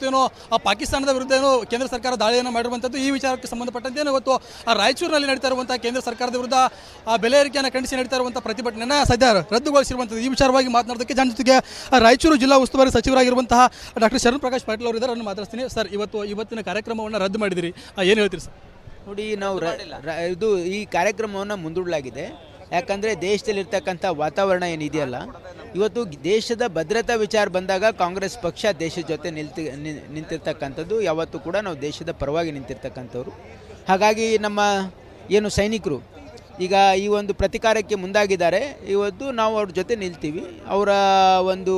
ಏನೋ ಪಾಕಿಸ್ತಾನದ ವಿರುದ್ಧ ಏನೋ ಕೇಂದ್ರ ಸರ್ಕಾರ ದಾಳಿಯನ್ನು ಮಾಡಿರುವಂಥದ್ದು ಈ ವಿಚಾರಕ್ಕೆ ಸಂಬಂಧಪಟ್ಟಂತೆ ಇವತ್ತು ರಾಯಚೂರಿನಲ್ಲಿ ನಡೀತಾ ಇರುವಂತಹ ಕೇಂದ್ರ ಸರ್ಕಾರದ ವಿರುದ್ಧ ಬೆಲೆ ಏರಿಕೆಯನ್ನು ಖಂಡಿಸಿ ನಡೀತಾ ಇರುವಂತಹ ಪ್ರತಿಭಟನೆಯನ್ನು ಸದ್ಯ ರದ್ದುಗೊಳಿಸಿರುವಂಥದ್ದು. ಈ ವಿಚಾರವಾಗಿ ಮಾತನಾಡೋದಕ್ಕೆ ಜನ ಜೊತೆಗೆ ರಾಯಚೂರು ಜಿಲ್ಲಾ ಉಸ್ತುವಾರಿ ಸಚಿವರಾಗಿರುವಂತಹ ಡಾಕ್ಟರ್ ಶರಣ್ ಪ್ರಕಾಶ್ ಪಾಟೀಲ್ ಅವರು ಇದ್ದಾರೆ. ಮಾತಾಡ್ತೀನಿ ಸರ್. ಇವತ್ತಿನ ಕಾರ್ಯಕ್ರಮವನ್ನು ರದ್ದು ಮಾಡಿದಿರಿ, ಏನು ಹೇಳ್ತೀರಿ ಸರ್? ನೋಡಿ, ನಾವು ಇದು ಈ ಕಾರ್ಯಕ್ರಮವನ್ನು ಮುಂದೂಡಲಾಗಿದೆ. ಯಾಕಂದರೆ ದೇಶದಲ್ಲಿರ್ತಕ್ಕಂಥ ವಾತಾವರಣ ಏನಿದೆಯಲ್ಲ, ಇವತ್ತು ದೇಶದ ಭದ್ರತಾ ವಿಚಾರ ಬಂದಾಗ ಕಾಂಗ್ರೆಸ್ ಪಕ್ಷ ದೇಶದ ಜೊತೆ ನಿಂತಿರ್ತಕ್ಕಂಥದ್ದು. ಯಾವತ್ತೂ ಕೂಡ ನಾವು ದೇಶದ ಪರವಾಗಿ ನಿಂತಿರ್ತಕ್ಕಂಥವ್ರು. ಹಾಗಾಗಿ ನಮ್ಮ ಏನು ಸೈನಿಕರು ಈಗ ಈ ಒಂದು ಪ್ರತಿಕಾರಕ್ಕೆ ಮುಂದಾಗಿದ್ದಾರೆ. ಇವತ್ತು ನಾವು ಅವ್ರ ಜೊತೆ ನಿಲ್ತೀವಿ. ಅವರ ಒಂದು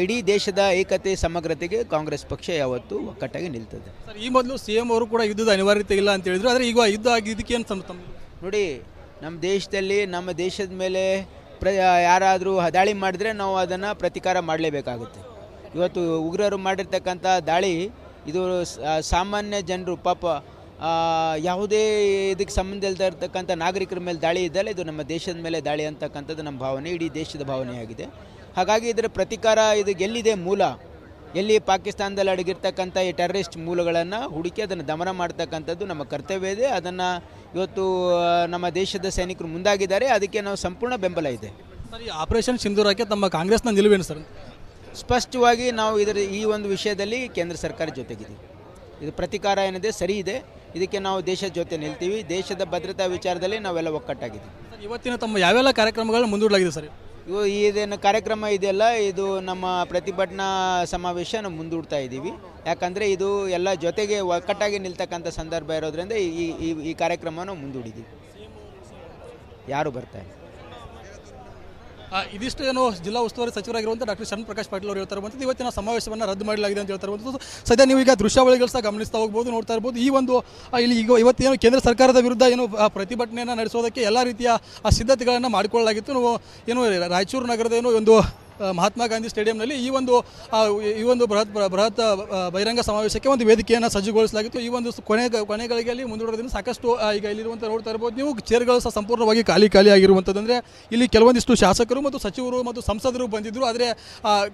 ಇಡೀ ದೇಶದ ಏಕತೆ ಸಮಗ್ರತೆಗೆ ಕಾಂಗ್ರೆಸ್ ಪಕ್ಷ ಯಾವತ್ತೂ ಒಕ್ಕಟ್ಟಾಗಿ ನಿಲ್ತದೆ. ಸರ್, ಈ ಮೊದಲು CM ಅವರು ಕೂಡ ಯುದ್ಧದ ಅನಿವಾರ್ಯತೆ ಇಲ್ಲ ಅಂತ ಹೇಳಿದ್ರು. ಆದರೆ ಈಗ ಯುದ್ಧ ಆಗಿದ್ದಕ್ಕೆ ಏನು ನೋಡಿ, ನಮ್ಮ ದೇಶದಲ್ಲಿ ನಮ್ಮ ದೇಶದ ಮೇಲೆ ಯಾರಾದರೂ ದಾಳಿ ಮಾಡಿದ್ರೆ ನಾವು ಅದನ್ನು ಪ್ರತಿಕಾರ ಮಾಡಲೇಬೇಕಾಗುತ್ತೆ. ಇವತ್ತು ಉಗ್ರರು ಮಾಡಿರ್ತಕ್ಕಂಥ ದಾಳಿ ಇದು ಸಾಮಾನ್ಯ ಜನರು ಪಾಪ ಯಾವುದೇ ಇದಕ್ಕೆ ಸಂಬಂಧ ಇಲ್ಲದೆ ಇರತಕ್ಕಂಥ ನಾಗರಿಕರ ಮೇಲೆ ದಾಳಿ ಇದ್ದಲ್ಲ, ಇದು ನಮ್ಮ ದೇಶದ ಮೇಲೆ ದಾಳಿ ಅಂತಕ್ಕಂಥದ್ದು ನಮ್ಮ ಭಾವನೆ, ಇಡೀ ದೇಶದ ಭಾವನೆಯಾಗಿದೆ. ಹಾಗಾಗಿ ಇದರ ಪ್ರತಿಕಾರ ಇದು ಎಲ್ಲಿದೆ ಮೂಲ, ಎಲ್ಲಿ ಪಾಕಿಸ್ತಾನದಲ್ಲಿ ಅಡಗಿರ್ತಕ್ಕಂಥ ಈ ಟೆರರಿಸ್ಟ್ ಮೂಲಗಳನ್ನು ಹುಡುಕಿ ಅದನ್ನು ದಮನ ಮಾಡ್ತಕ್ಕಂಥದ್ದು ನಮ್ಮ ಕರ್ತವ್ಯ ಇದೆ. ಅದನ್ನು ಇವತ್ತು ನಮ್ಮ ದೇಶದ ಸೈನಿಕರು ಮುಂದಾಗಿದ್ದಾರೆ. ಅದಕ್ಕೆ ನಾವು ಸಂಪೂರ್ಣ ಬೆಂಬಲ ಇದೆ. ಸರ್, ಈ ಆಪರೇಷನ್ ಸಿಂಧೂರಕ್ಕೆ ತಮ್ಮ ಕಾಂಗ್ರೆಸ್ನ ನಿಲುವೇನು ಸರ್? ಸ್ಪಷ್ಟವಾಗಿ ನಾವು ಈ ಒಂದು ವಿಷಯದಲ್ಲಿ ಕೇಂದ್ರ ಸರ್ಕಾರ ಜೊತೆಗಿದೆ. ಇದು ಪ್ರತಿಕಾರ ಏನಿದೆ ಸರಿ ಇದೆ. ಇದಕ್ಕೆ ನಾವು ದೇಶದ ಜೊತೆ ನಿಲ್ತೀವಿ. ದೇಶದ ಭದ್ರತಾ ವಿಚಾರದಲ್ಲಿ ನಾವೆಲ್ಲ ಒಕ್ಕಟ್ಟಾಗಿದ್ದೀವಿ. ಇವತ್ತಿನ ತಮ್ಮ ಯಾವೆಲ್ಲ ಕಾರ್ಯಕ್ರಮಗಳನ್ನು ಮುಂದೂಡಲಾಗಿದೆ ಸರ್? ಇದೇನು ಕಾರ್ಯಕ್ರಮ ಇದೆಯಲ್ಲ, ಇದು ನಮ್ಮ ಪ್ರತಿಭಟನಾ ಸಮಾವೇಶ ನಾವು ಮುಂದೂಡ್ತಾ ಇದ್ದೀವಿ. ಯಾಕಂದರೆ ಇದು ಎಲ್ಲ ಜೊತೆಗೆ ಒಕ್ಕಟ್ಟಾಗಿ ನಿಲ್ತಕ್ಕಂಥ ಸಂದರ್ಭ ಇರೋದ್ರಿಂದ ಈ ಕಾರ್ಯಕ್ರಮವನ್ನು ಮುಂದೂಡಿದ್ದೀವಿ. ಯಾರು ಬರ್ತಾರೆ? ಇದಿಷ್ಟು ಏನು ಜಿಲ್ಲಾ ಉಸ್ತುವಾರಿ ಸಚಿವರಾಗಿರುವಂಥ ಡಾಕ್ಟರ್ ಶರಣ್ ಪ್ರಕಾಶ್ ಪಾಟೀಲ್ ಅವರು ಹೇಳ್ತಾ ಇರುವಂಥದ್ದು. ಇವತ್ತಿನ ಸಮಾವೇಶವನ್ನು ರದ್ದು ಮಾಡಲಾಗಿದೆ ಅಂತ ಹೇಳ್ತಾ ಇರುವಂಥದ್ದು. ಸದ್ಯ ನೀವು ಈಗ ದೃಶ್ಯಾವಳಿಗಳು ಸಹ ಗಮನಿಸ್ತಾ ಹೋಗ್ಬೋದು, ನೋಡ್ತಾ ಇರ್ಬೋದು. ಈ ಒಂದು ಇವತ್ತೇನು ಕೇಂದ್ರ ಸರ್ಕಾರದ ವಿರುದ್ಧ ಏನು ಪ್ರತಿಭಟನೆಯನ್ನು ನಡೆಸೋದಕ್ಕೆ ಎಲ್ಲ ರೀತಿಯ ಸಿದ್ಧತೆಗಳನ್ನು ಮಾಡಿಕೊಳ್ಳಲಾಗಿತ್ತು. ಏನು ರಾಯಚೂರು ನಗರದ ಏನು ಒಂದು ಮಹಾತ್ಮ ಗಾಂಧಿ ಸ್ಟೇಡಿಯಂನಲ್ಲಿ ಈ ಒಂದು ಬೃಹತ್ ಬಹಿರಂಗ ಸಮಾವೇಶಕ್ಕೆ ಒಂದು ವೇದಿಕೆಯನ್ನು ಸಜ್ಜುಗೊಳಿಸಲಾಗಿತ್ತು. ಈ ಒಂದು ಕೊನೆಗಳಿಗೆ ಮುಂದೂಡೋದ್ರಿಂದ ಸಾಕಷ್ಟು ಈಗ ಇಲ್ಲಿರುವಂಥ ನೋಡ್ತಾ ಇರ್ಬೋದು ನೀವು, ಚೇರ್ಗಳು ಸಹ ಸಂಪೂರ್ಣವಾಗಿ ಖಾಲಿ ಆಗಿರುವಂಥದ್ದು. ಅಂದರೆ ಇಲ್ಲಿ ಕೆಲವೊಂದಿಷ್ಟು ಶಾಸಕರು ಮತ್ತು ಸಚಿವರು ಮತ್ತು ಸಂಸದರು ಬಂದಿದ್ದರು. ಆದರೆ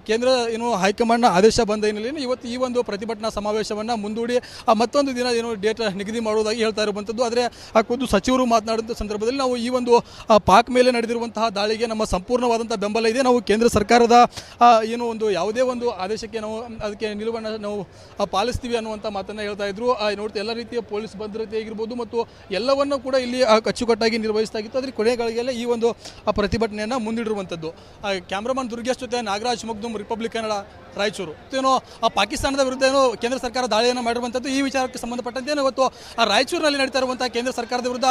ಕೇಂದ್ರ ಏನು ಹೈಕಮಾಂಡ್ನ ಆದೇಶ ಬಂದ ಹಿನ್ನೆಲೆಯಲ್ಲಿ ಇವತ್ತು ಈ ಒಂದು ಪ್ರತಿಭಟನಾ ಸಮಾವೇಶವನ್ನು ಮುಂದೂಡಿ ಮತ್ತೊಂದು ದಿನ ಏನು ಡೇಟ್ ನಿಗದಿ ಮಾಡುವುದಾಗಿ ಹೇಳ್ತಾ ಇರುವಂಥದ್ದು. ಆದರೆ ಖುದ್ದು ಸಚಿವರು ಮಾತನಾಡಿದ ಸಂದರ್ಭದಲ್ಲಿ ನಾವು ಈ ಒಂದು ಪಾಕ್ ಮೇಲೆ ನಡೆದಿರುವಂತಹ ದಾಳಿಗೆ ನಮ್ಮ ಸಂಪೂರ್ಣವಾದಂಥ ಬೆಂಬಲ ಇದೆ. ನಾವು ಕೇಂದ್ರ ಸರ್ಕಾರದ ಏನು ಒಂದು ಯಾವುದೇ ಒಂದು ಆದೇಶಕ್ಕೆ ನಾವು ಅದಕ್ಕೆ ನಿಲುವನ್ನು ನಾವು ಪಾಲಿಸ್ತೀವಿ ಅನ್ನುವಂಥ ಮಾತನ್ನು ಹೇಳ್ತಾ ಇದ್ರು. ನೋಡ್ತಾ ಎಲ್ಲ ರೀತಿಯ ಪೊಲೀಸ್ ಭದ್ರತೆ ಆಗಿರ್ಬೋದು ಮತ್ತು ಎಲ್ಲವನ್ನೂ ಕೂಡ ಇಲ್ಲಿ ಅಚ್ಚುಕಟ್ಟಾಗಿ ನಿರ್ವಹಿಸ್ತಾ ಇತ್ತು. ಆದರೆ ಕೊನೆಗಳಿಗೆಲ್ಲ ಈ ಒಂದು ಪ್ರತಿಭಟನೆಯನ್ನು ಮುಂದಿಡಿರುವಂಥದ್ದು. ಕ್ಯಾಮ್ರಾಮನ್ ದುರ್ಗೇಶ್ ಜೊತೆ ನಾಗರಾಜ್ ಮಗ್ದುಮ್, ರಿಪಬ್ಲಿಕ್ ಕನ್ನಡ, ರಾಯಚೂರು. ಏನೋ ಪಾಕಿಸ್ತಾನದ ವಿರುದ್ಧ ಏನೋ ಕೇಂದ್ರ ಸರ್ಕಾರ ದಾಳಿಯನ್ನು ಮಾಡಿರುವಂಥದ್ದು ಈ ವಿಚಾರಕ್ಕೆ ಸಂಬಂಧಪಟ್ಟಂತೆ ಇವತ್ತು ರಾಯಚೂರಿನಲ್ಲಿ ನಡೀತಾ ಇರುವಂತಹ ಕೇಂದ್ರ ಸರ್ಕಾರದ ವಿರುದ್ಧ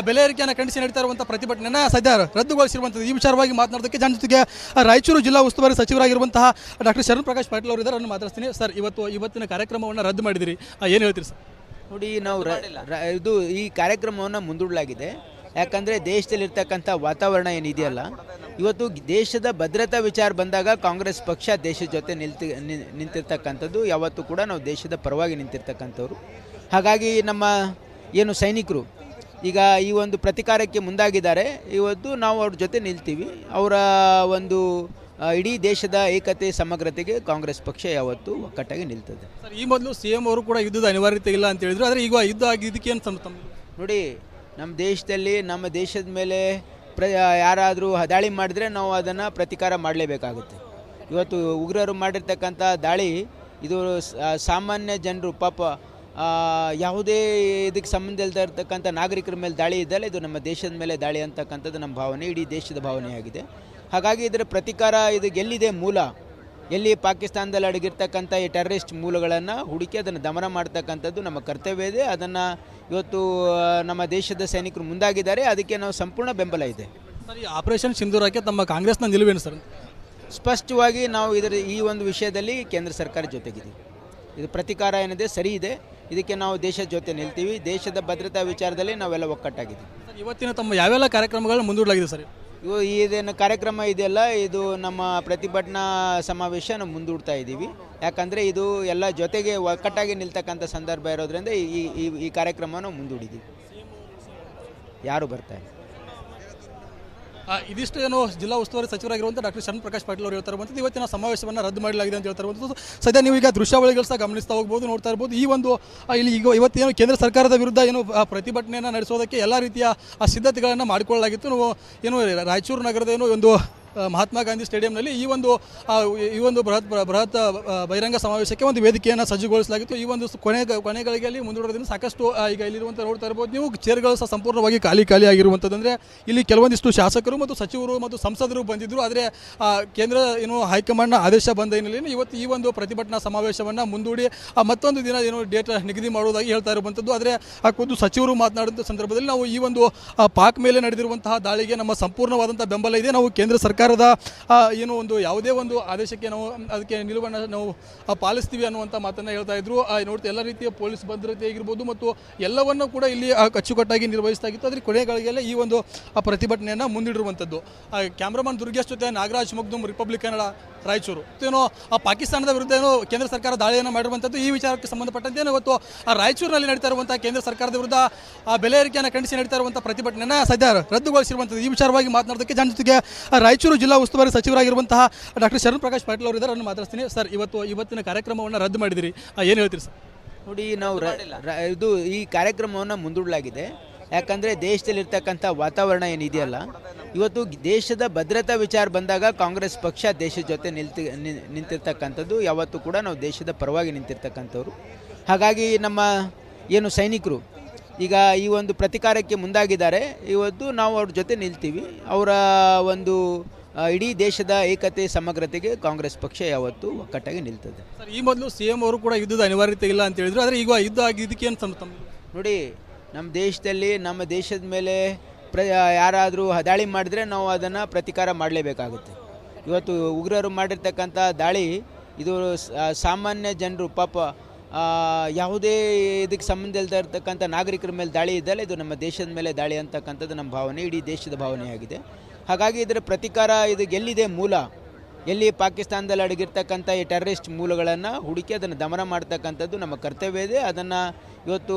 ಬೆಲೆ ಏರಿಕೆಯನ್ನು ಖಂಡಿಸಿ ನಡೀತಾ ಇರುವಂತಹ ಪ್ರತಿಭಟನೆಯನ್ನು ಸದ್ಯ ರದ್ದುಗೊಳಿಸಿರುವಂಥದ್ದು. ಈ ವಿಚಾರವಾಗಿ ಮಾತನಾಡೋದಕ್ಕೆ ಜನ ಜೊತೆಗೆ ರಾಯಚೂರು ಜಿಲ್ಲಾ ಉಸ್ತುವಾರಿ ಸಚಿವರಾಗಿರುವಂತಹ ಡಾಕ್ಟರ್ ಶರಣ್ ಪ್ರಕಾಶ್ ಪಾಟೀಲ್ ಅವರು ಇದ್ದಾರೆ. ಮಾತಾಡ್ತೀನಿ ಸರ್. ಇವತ್ತಿನ ಕಾರ್ಯಕ್ರಮವನ್ನು ರದ್ದು ಮಾಡಿದಿರಿ, ಏನು ಹೇಳ್ತೀರಿ ಸರ್? ನೋಡಿ, ನಾವು ಈ ಕಾರ್ಯಕ್ರಮವನ್ನು ಮುಂದೂಡಲಾಗಿದೆ. ಯಾಕಂದರೆ ದೇಶದಲ್ಲಿರ್ತಕ್ಕಂಥ ವಾತಾವರಣ ಏನಿದೆಯಲ್ಲ, ಇವತ್ತು ದೇಶದ ಭದ್ರತಾ ವಿಚಾರ ಬಂದಾಗ ಕಾಂಗ್ರೆಸ್ ಪಕ್ಷ ದೇಶದ ಜೊತೆ ನಿಂತಿರ್ತಕ್ಕಂಥದ್ದು. ಯಾವತ್ತೂ ಕೂಡ ನಾವು ದೇಶದ ಪರವಾಗಿ ನಿಂತಿರ್ತಕ್ಕಂಥವ್ರು. ಹಾಗಾಗಿ ನಮ್ಮ ಏನು ಸೈನಿಕರು ಈಗ ಈ ಒಂದು ಪ್ರತಿಕಾರಕ್ಕೆ ಮುಂದಾಗಿದ್ದಾರೆ. ಇವತ್ತು ನಾವು ಅವ್ರ ಜೊತೆ ನಿಲ್ತೀವಿ. ಅವರ ಒಂದು ಇಡೀ ದೇಶದ ಏಕತೆ ಸಮಗ್ರತೆಗೆ ಕಾಂಗ್ರೆಸ್ ಪಕ್ಷ ಯಾವತ್ತೂ ಒಕ್ಕಟ್ಟಾಗಿ ನಿಲ್ತದೆ. ಸರ್, ಈ ಮೊದಲು CM ಅವರು ಕೂಡ ಯುದ್ಧದ ಅನಿವಾರ್ಯತೆ ಇಲ್ಲ ಅಂತ ಹೇಳಿದ್ರು. ಆದರೆ ಈಗ ಯುದ್ಧ ಆಗಿದ್ದಕ್ಕೆ ಏನು ನೋಡಿ, ನಮ್ಮ ದೇಶದಲ್ಲಿ ನಮ್ಮ ದೇಶದ ಮೇಲೆ ಯಾರಾದರೂ ದಾಳಿ ಮಾಡಿದ್ರೆ ನಾವು ಅದನ್ನು ಪ್ರತಿಕಾರ ಮಾಡಲೇಬೇಕಾಗುತ್ತೆ. ಇವತ್ತು ಉಗ್ರರು ಮಾಡಿರ್ತಕ್ಕಂಥ ದಾಳಿ ಇದು ಸಾಮಾನ್ಯ ಜನರು ಪಾಪ ಯಾವುದೇ ಇದಕ್ಕೆ ಸಂಬಂಧ ಇಲ್ಲದೆ ಇರತಕ್ಕಂಥ ನಾಗರಿಕರ ಮೇಲೆ ದಾಳಿ ಇದ್ದಲ್ಲ, ಇದು ನಮ್ಮ ದೇಶದ ಮೇಲೆ ದಾಳಿ ಅಂತಕ್ಕಂಥದ್ದು ನಮ್ಮ ಭಾವನೆ, ಇಡೀ ದೇಶದ ಭಾವನೆಯಾಗಿದೆ. ಹಾಗಾಗಿ ಇದರ ಪ್ರತಿಕಾರ ಇದು ಎಲ್ಲಿದೆ ಮೂಲ, ಎಲ್ಲಿ ಪಾಕಿಸ್ತಾನದಲ್ಲಿ ಅಡಗಿರ್ತಕ್ಕಂಥ ಈ ಟೆರರಿಸ್ಟ್ ಮೂಲಗಳನ್ನು ಹುಡುಕಿ ಅದನ್ನು ದಮನ ಮಾಡ್ತಕ್ಕಂಥದ್ದು ನಮ್ಮ ಕರ್ತವ್ಯ ಇದೆ. ಅದನ್ನು ಇವತ್ತು ನಮ್ಮ ದೇಶದ ಸೈನಿಕರು ಮುಂದಾಗಿದ್ದಾರೆ. ಅದಕ್ಕೆ ನಾವು ಸಂಪೂರ್ಣ ಬೆಂಬಲ ಇದೆ. ಸರ್, ಈ ಆಪರೇಷನ್ ಸಿಂಧೂರಕ್ಕೆ ತಮ್ಮ ಕಾಂಗ್ರೆಸ್ನ ನಿಲುವೇನು ಸರ್? ಸ್ಪಷ್ಟವಾಗಿ ನಾವು ಈ ಒಂದು ವಿಷಯದಲ್ಲಿ ಕೇಂದ್ರ ಸರ್ಕಾರ ಜೊತೆಗಿದೆ. ಇದು ಪ್ರತಿಕಾರ ಏನಿದೆ ಸರಿ ಇದೆ. ಇದಕ್ಕೆ ನಾವು ದೇಶದ ಜೊತೆ ನಿಲ್ತೀವಿ. ದೇಶದ ಭದ್ರತಾ ವಿಚಾರದಲ್ಲಿ ನಾವೆಲ್ಲ ಒಕ್ಕಟ್ಟಾಗಿದ್ದೀವಿ. ಇವತ್ತಿನ ತಮ್ಮ ಯಾವೆಲ್ಲ ಕಾರ್ಯಕ್ರಮಗಳನ್ನು ಮುಂದೂಡಲಾಗಿದೆ ಸರ್? ಇದೇನು ಕಾರ್ಯಕ್ರಮ ಇದೆಯಲ್ಲ, ಇದು ನಮ್ಮ ಪ್ರತಿಭಟನಾ ಸಮಾವೇಶ ನಾವು ಮುಂದೂಡ್ತಾ ಇದ್ದೀವಿ. ಯಾಕಂದರೆ ಇದು ಎಲ್ಲ ಜೊತೆಗೆ ಒಕ್ಕಟ್ಟಾಗಿ ನಿಲ್ತಕ್ಕಂಥ ಸಂದರ್ಭ ಇರೋದ್ರಿಂದ ಈ ಕಾರ್ಯಕ್ರಮವನ್ನು ಮುಂದೂಡಿದ್ದೀವಿ. ಯಾರು ಬರ್ತಾರೆ? ಇದಿಷ್ಟು ಏನು ಜಿಲ್ಲಾ ಉಸ್ತುವಾರಿ ಸಚಿವರಾಗಿರುವಂಥ ಡಾಕ್ಟರ್ ಶರಣ್ ಪ್ರಕಾಶ್ ಪಾಟೀಲ್ ಅವರು ಹೇಳ್ತಾರೆ ಇವತ್ತಿನ ಸಮಾವೇಶವನ್ನು ರದ್ದು ಮಾಡಲಾಗಿದೆ ಅಂತ ಹೇಳ್ತಾರೆ ಸದ್ಯ ನೀವು ಈಗ ದೃಶ್ಯಾವಳಿಗಳು ಸಹ ಗಮನಿಸ್ತಾ ಹೋಗ್ಬೋದು ನೋಡ್ತಾ ಇರ್ಬೋದು ಈ ಒಂದು ಇಲ್ಲಿ ಈಗ ಇವತ್ತೇನು ಕೇಂದ್ರ ಸರ್ಕಾರದ ವಿರುದ್ಧ ಏನು ಪ್ರತಿಭಟನೆಯನ್ನು ನಡೆಸೋದಕ್ಕೆ ಎಲ್ಲ ರೀತಿಯ ಸಿದ್ಧತೆಗಳನ್ನು ಮಾಡಿಕೊಳ್ಳಲಾಗಿತ್ತು ನಾವು ಏನು ರಾಯಚೂರು ನಗರದ ಏನು ಒಂದು ಮಹಾತ್ಮ ಗಾಂಧಿ ಸ್ಟೇಡಿಯಂನಲ್ಲಿ ಈ ಒಂದು ಬೃಹತ್ ಬಹಿರಂಗ ಸಮಾವೇಶಕ್ಕೆ ಒಂದು ವೇದಿಕೆಯನ್ನು ಸಜ್ಜುಗೊಳಿಸಲಾಗಿತ್ತು. ಈ ಒಂದು ಕೊನೆಗಳಿಗೆ ಮುಂದೂಡೋದ್ರಿಂದ ಸಾಕಷ್ಟು ಈಗ ಇಲ್ಲಿರುವಂಥ ನೋಡ್ತಾ ಇರ್ಬೋದು ನೀವು ಚೇರ್ಗಳು ಸಹ ಸಂಪೂರ್ಣವಾಗಿ ಖಾಲಿ ಆಗಿರುವಂಥದ್ದು. ಅಂದರೆ ಇಲ್ಲಿ ಕೆಲವೊಂದಿಷ್ಟು ಶಾಸಕರು ಮತ್ತು ಸಚಿವರು ಮತ್ತು ಸಂಸದರು ಬಂದಿದ್ದರು. ಆದರೆ ಕೇಂದ್ರ ಏನು ಹೈಕಮಾಂಡ್ನ ಆದೇಶ ಬಂದ ಹಿನ್ನೆಲೆಯಲ್ಲಿ ಇವತ್ತು ಈ ಒಂದು ಪ್ರತಿಭಟನಾ ಸಮಾವೇಶವನ್ನು ಮುಂದೂಡಿ ಮತ್ತೊಂದು ದಿನ ಏನು ಡೇಟ್ ನಿಗದಿ ಮಾಡುವುದಾಗಿ ಹೇಳ್ತಾ ಇರುವಂಥದ್ದು. ಆದರೆ ಖುದ್ದು ಸಚಿವರು ಮಾತನಾಡಿದ ಸಂದರ್ಭದಲ್ಲಿ ನಾವು ಈ ಒಂದು ಪಾಕ್ ಮೇಲೆ ನಡೆದಿರುವಂತಹ ದಾಳಿಗೆ ನಮ್ಮ ಸಂಪೂರ್ಣವಾದಂಥ ಬೆಂಬಲ ಇದೆ. ನಾವು ಕೇಂದ್ರ ಸರ್ಕಾರದ ಏನು ಒಂದು ಯಾವುದೇ ಒಂದು ಆದೇಶಕ್ಕೆ ನಾವು ಅದಕ್ಕೆ ನಿಲುವನ್ನು ನಾವು ಪಾಲಿಸ್ತೀವಿ ಅನ್ನುವಂಥ ಮಾತನ್ನು ಹೇಳ್ತಾ ಇದ್ರು. ನೋಡ್ತಾ ಎಲ್ಲ ರೀತಿಯ ಪೊಲೀಸ್ ಭದ್ರತೆ ಆಗಿರ್ಬೋದು ಮತ್ತು ಎಲ್ಲವನ್ನೂ ಕೂಡ ಇಲ್ಲಿ ಅಚ್ಚುಕಟ್ಟಾಗಿ ನಿರ್ವಹಿಸಲಾಗಿತ್ತು. ಆದರೆ ಕೊನೆಗಳಿಗೆಲ್ಲ ಈ ಒಂದು ಪ್ರತಿಭಟನೆಯನ್ನು ಮುಂದಿಡಿರುವಂಥದ್ದು. ಕ್ಯಾಮ್ರಾಮನ್ ದುರ್ಗೇಶ್ ಜೊತೆ ನಾಗರಾಜ್ ಮಗ್ದುಮ್, ರಿಪಬ್ಲಿಕ್ ಕನ್ನಡ, ರಾಯಚೂರು. ಏನೋ ಪಾಕಿಸ್ತಾನದ ವಿರುದ್ಧ ಏನೋ ಕೇಂದ್ರ ಸರ್ಕಾರ ದಾಳಿಯನ್ನು ಮಾಡಿರುವಂಥದ್ದು ಈ ವಿಚಾರಕ್ಕೆ ಸಂಬಂಧಪಟ್ಟಂತೆ ಇವತ್ತು ರಾಯಚೂರಿನಲ್ಲಿ ನಡೀತಾ ಇರುವಂಥ ಕೇಂದ್ರ ಸರ್ಕಾರದ ವಿರುದ್ಧ ಬೆಲೆ ಏರಿಕೆಯನ್ನು ಖಂಡಿಸಿ ನಡೀತಾ ಇರುವಂಥ ಪ್ರತಿಭಟನೆಯನ್ನು ಸದ್ಯ ರದ್ದುಗೊಳಿಸಿರುವಂಥದ್ದು. ಈ ವಿಚಾರವಾಗಿ ಮಾತನಾಡೋದಕ್ಕೆ ಜನ ಜೊತೆಗೆ ರಾಯಚೂರು ಜಿಲ್ಲಾ ಉಸ್ತುವಾರಿ ಸಚಿವರಾಗಿರುವಂತಹ ಡಾಕ್ಟರ್ ಶರಣ್ ಪ್ರಕಾಶ್ ಪಾಟೀಲ್ ಅವರು ಇದ್ದಾರೆ. ಮಾತಾಡ್ತೀನಿ ಸರ್. ಇವತ್ತಿನ ಕಾರ್ಯಕ್ರಮವನ್ನು ರದ್ದು ಮಾಡಿದಿರಿ, ಏನು ಹೇಳ್ತೀರಿ ಸರ್? ನೋಡಿ, ನಾವು ಇದು ಈ ಕಾರ್ಯಕ್ರಮವನ್ನು ಮುಂದೂಡಲಾಗಿದೆ. ಯಾಕಂದರೆ ದೇಶದಲ್ಲಿರ್ತಕ್ಕಂಥ ವಾತಾವರಣ ಏನಿದೆಯಲ್ಲ, ಇವತ್ತು ದೇಶದ ಭದ್ರತಾ ವಿಚಾರ ಬಂದಾಗ ಕಾಂಗ್ರೆಸ್ ಪಕ್ಷ ದೇಶದ ಜೊತೆ ನಿಂತಿರ್ತಕ್ಕಂಥದ್ದು. ಯಾವತ್ತೂ ಕೂಡ ನಾವು ದೇಶದ ಪರವಾಗಿ ನಿಂತಿರ್ತಕ್ಕಂಥವ್ರು. ಹಾಗಾಗಿ ನಮ್ಮ ಏನು ಸೈನಿಕರು ಈಗ ಈ ಒಂದು ಪ್ರತಿಕಾರಕ್ಕೆ ಮುಂದಾಗಿದ್ದಾರೆ. ಇವತ್ತು ನಾವು ಅವ್ರ ಜೊತೆ ನಿಲ್ತೀವಿ. ಅವರ ಒಂದು ಇಡೀ ದೇಶದ ಏಕತೆ ಸಮಗ್ರತೆಗೆ ಕಾಂಗ್ರೆಸ್ ಪಕ್ಷ ಯಾವತ್ತೂ ಒಕ್ಕಟ್ಟಾಗಿ ನಿಲ್ತದೆ. ಸರ್, ಈ ಮೊದಲು CM ಅವರು ಕೂಡ ಯುದ್ಧದ ಅನಿವಾರ್ಯತೆ ಇಲ್ಲ ಅಂತ ಹೇಳಿದ್ರು. ಆದರೆ ಈಗ ಯುದ್ಧ ಆಗಿದ್ದಕ್ಕೆ ಏನು ನೋಡಿ, ನಮ್ಮ ದೇಶದ ಮೇಲೆ ಯಾರಾದರೂ ದಾಳಿ ಮಾಡಿದ್ರೆ ನಾವು ಅದನ್ನು ಪ್ರತಿಕಾರ ಮಾಡಲೇಬೇಕಾಗುತ್ತೆ. ಇವತ್ತು ಉಗ್ರರು ಮಾಡಿರ್ತಕ್ಕಂಥ ದಾಳಿ ಇದು ಸಾಮಾನ್ಯ ಜನರು ಪಾಪ ಯಾವುದೇ ಇದಕ್ಕೆ ಸಂಬಂಧ ಇಲ್ಲದೆ ಇರತಕ್ಕಂಥ ನಾಗರಿಕರ ಮೇಲೆ ದಾಳಿ ಇದ್ದಲ್ಲ, ಇದು ನಮ್ಮ ದೇಶದ ಮೇಲೆ ದಾಳಿ ಅಂತಕ್ಕಂಥದ್ದು ನಮ್ಮ ಭಾವನೆ, ಇಡೀ ದೇಶದ ಭಾವನೆಯಾಗಿದೆ. ಹಾಗಾಗಿ ಇದರ ಪ್ರತಿಕಾರ ಇದು ಎಲ್ಲಿದೆ ಮೂಲ, ಎಲ್ಲಿ ಪಾಕಿಸ್ತಾನದಲ್ಲಿ ಅಡಗಿರ್ತಕ್ಕಂಥ ಈ ಟೆರರಿಸ್ಟ್ ಮೂಲಗಳನ್ನು ಹುಡುಕಿ ಅದನ್ನು ದಮನ ಮಾಡ್ತಕ್ಕಂಥದ್ದು ನಮ್ಮ ಕರ್ತವ್ಯ ಇದೆ. ಅದನ್ನು ಇವತ್ತು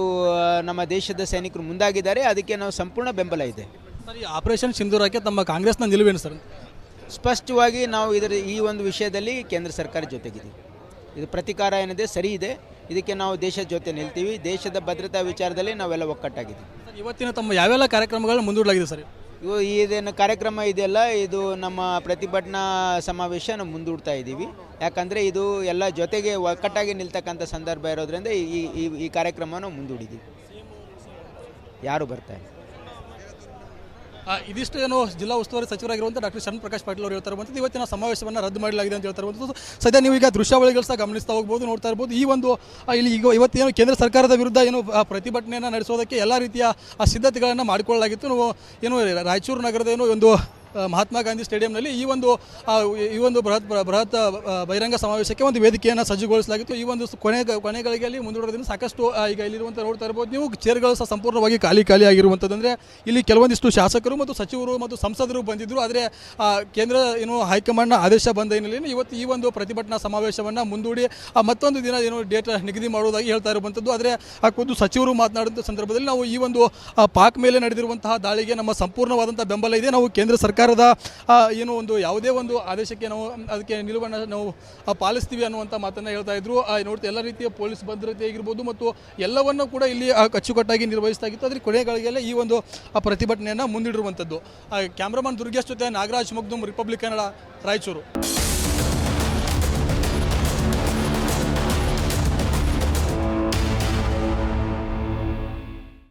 ನಮ್ಮ ದೇಶದ ಸೈನಿಕರು ಮುಂದಾಗಿದ್ದಾರೆ. ಅದಕ್ಕೆ ನಾವು ಸಂಪೂರ್ಣ ಬೆಂಬಲ ಇದೆ. ಸರ್, ಈ ಆಪರೇಷನ್ ಸಿಂಧೂರಕ್ಕೆ ತಮ್ಮ ಕಾಂಗ್ರೆಸ್ನ ನಿಲುವೇನು ಸರ್? ಸ್ಪಷ್ಟವಾಗಿ ನಾವು ಈ ಒಂದು ವಿಷಯದಲ್ಲಿ ಕೇಂದ್ರ ಸರ್ಕಾರ ಜೊತೆಗಿದ್ದೀವಿ. ಇದು ಪ್ರತಿಕಾರ ಏನಿದೆ ಸರಿ ಇದೆ. ಇದಕ್ಕೆ ನಾವು ದೇಶದ ಜೊತೆ ನಿಲ್ತೀವಿ. ದೇಶದ ಭದ್ರತಾ ವಿಚಾರದಲ್ಲಿ ನಾವೆಲ್ಲ ಒಕ್ಕಟ್ಟಾಗಿದ್ದೀವಿ. ಇವತ್ತಿನ ತಮ್ಮ ಯಾವೆಲ್ಲ ಕಾರ್ಯಕ್ರಮಗಳನ್ನ ಮುಂದೂಡಲಾಗಿದೆ ಸರ್? ಇದೇನು ಕಾರ್ಯಕ್ರಮ ಇದೆಯಲ್ಲ, ಇದು ನಮ್ಮ ಪ್ರತಿಭಟನಾ ಸಮಾವೇಶ ನಾವು ಮುಂದೂಡ್ತಾ ಇದ್ದೀವಿ. ಯಾಕಂದರೆ ಇದು ಎಲ್ಲ ಜೊತೆಗೆ ಒಕ್ಕಟ್ಟಾಗಿ ನಿಲ್ತಕ್ಕಂಥ ಸಂದರ್ಭ ಇರೋದ್ರಿಂದ ಈ ಕಾರ್ಯಕ್ರಮವನ್ನು ಮುಂದೂಡಿದ್ದೀವಿ. ಯಾರು ಬರ್ತಾರೆ? ಇದಿಷ್ಟು ಏನು ಜಿಲ್ಲಾ ಉಸ್ತುವಾರಿ ಸಚಿವರಾಗಿರುವಂಥ ಡಾಕ್ಟರ್ ಶರಣ್ ಪ್ರಕಾಶ್ ಪಾಟೀಲ್ ಅವರು ಹೇಳ್ತಾರೆ ಇವತ್ತಿನ ಸಮಾವೇಶವನ್ನು ರದ್ದು ಮಾಡಲಾಗಿದೆ ಅಂತ ಹೇಳ್ತಾರೆ ಸದ್ಯ ನೀವು ಈಗ ದೃಶ್ಯಾವಳಿಗಳು ಸಹ ಗಮನಿಸ್ತಾ ಹೋಗ್ಬೋದು ನೋಡ್ತಾ ಇರ್ಬೋದು ಈ ಒಂದು ಇಲ್ಲಿ ಈಗ ಇವತ್ತೇನು ಕೇಂದ್ರ ಸರ್ಕಾರದ ವಿರುದ್ಧ ಏನು ಪ್ರತಿಭಟನೆಯನ್ನು ನಡೆಸೋದಕ್ಕೆ ಎಲ್ಲ ರೀತಿಯ ಸಿದ್ಧತೆಗಳನ್ನು ಮಾಡಿಕೊಳ್ಳಲಾಗಿತ್ತು. ನಾವು ಏನು ರಾಯಚೂರು ನಗರದ ಏನು ಒಂದು ಮಹಾತ್ಮ ಗಾಂಧಿ ಸ್ಟೇಡಿಯಂನಲ್ಲಿ ಈ ಒಂದು ಬೃಹತ್ ಬಹಿರಂಗ ಸಮಾವೇಶಕ್ಕೆ ಒಂದು ವೇದಿಕೆಯನ್ನು ಸಜ್ಜುಗೊಳಿಸಲಾಗಿತ್ತು. ಈ ಒಂದು ಕೊನೆಗಳಿಗೆ ಮುಂದೂಡೋದ್ರಿಂದ ಸಾಕಷ್ಟು ಈಗ ಇಲ್ಲಿರುವಂಥ ನೋಡ್ತಾ ಇರ್ಬೋದು ನೀವು ಚೇರ್ಗಳು ಸಹ ಸಂಪೂರ್ಣವಾಗಿ ಖಾಲಿ ಆಗಿರುವಂಥದ್ದು. ಅಂದರೆ ಇಲ್ಲಿ ಕೆಲವೊಂದಿಷ್ಟು ಶಾಸಕರು ಮತ್ತು ಸಚಿವರು ಮತ್ತು ಸಂಸದರು ಬಂದಿದ್ದರು. ಆದರೆ ಕೇಂದ್ರ ಏನು ಹೈಕಮಾಂಡ್ನ ಆದೇಶ ಬಂದ ಹಿನ್ನೆಲೆಯಲ್ಲಿ ಇವತ್ತು ಈ ಒಂದು ಪ್ರತಿಭಟನಾ ಸಮಾವೇಶವನ್ನು ಮುಂದೂಡಿ ಮತ್ತೊಂದು ದಿನ ಏನು ಡೇಟ್ ನಿಗದಿ ಮಾಡುವುದಾಗಿ ಹೇಳ್ತಾ ಇರುವಂಥದ್ದು. ಆದರೆ ಖುದ್ದು ಸಚಿವರು ಮಾತನಾಡಿದ ಸಂದರ್ಭದಲ್ಲಿ ನಾವು ಈ ಒಂದು ಪಾಕ್ ಮೇಲೆ ನಡೆದಿರುವಂತಹ ದಾಳಿಗೆ ನಮ್ಮ ಸಂಪೂರ್ಣವಾದಂಥ ಬೆಂಬಲ ಇದೆ. ನಾವು ಕೇಂದ್ರ ಸರ್ಕಾರದ ಏನು ಒಂದು ಯಾವುದೇ ಒಂದು ಆದೇಶಕ್ಕೆ ನಾವು ಅದಕ್ಕೆ ನಿಲುವನ್ನು ನಾವು ಪಾಲಿಸ್ತೀವಿ ಅನ್ನುವಂಥ ಮಾತನ್ನು ಹೇಳ್ತಾ ಇದ್ರು. ನೋಡ್ತಾ ಎಲ್ಲ ರೀತಿಯ ಪೊಲೀಸ್ ಭದ್ರತೆ ಆಗಿರ್ಬೋದು ಮತ್ತು ಎಲ್ಲವನ್ನೂ ಕೂಡ ಇಲ್ಲಿ ಅಚ್ಚುಕಟ್ಟಾಗಿ ನಿರ್ವಹಿಸಲಾಗಿತ್ತು. ಆದರೆ ಕೊನೆಗಳಿಗೆಲ್ಲ ಈ ಒಂದು ಪ್ರತಿಭಟನೆಯನ್ನು ಮುಂದಿಡಿರುವಂಥದ್ದು. ಕ್ಯಾಮ್ರಾಮನ್ ದುರ್ಗೇಶ್ ಜೊತೆ ನಾಗರಾಜ್ ಮಗ್ದುಮ್, ರಿಪಬ್ಲಿಕ್ ಕನ್ನಡ, ರಾಯಚೂರು.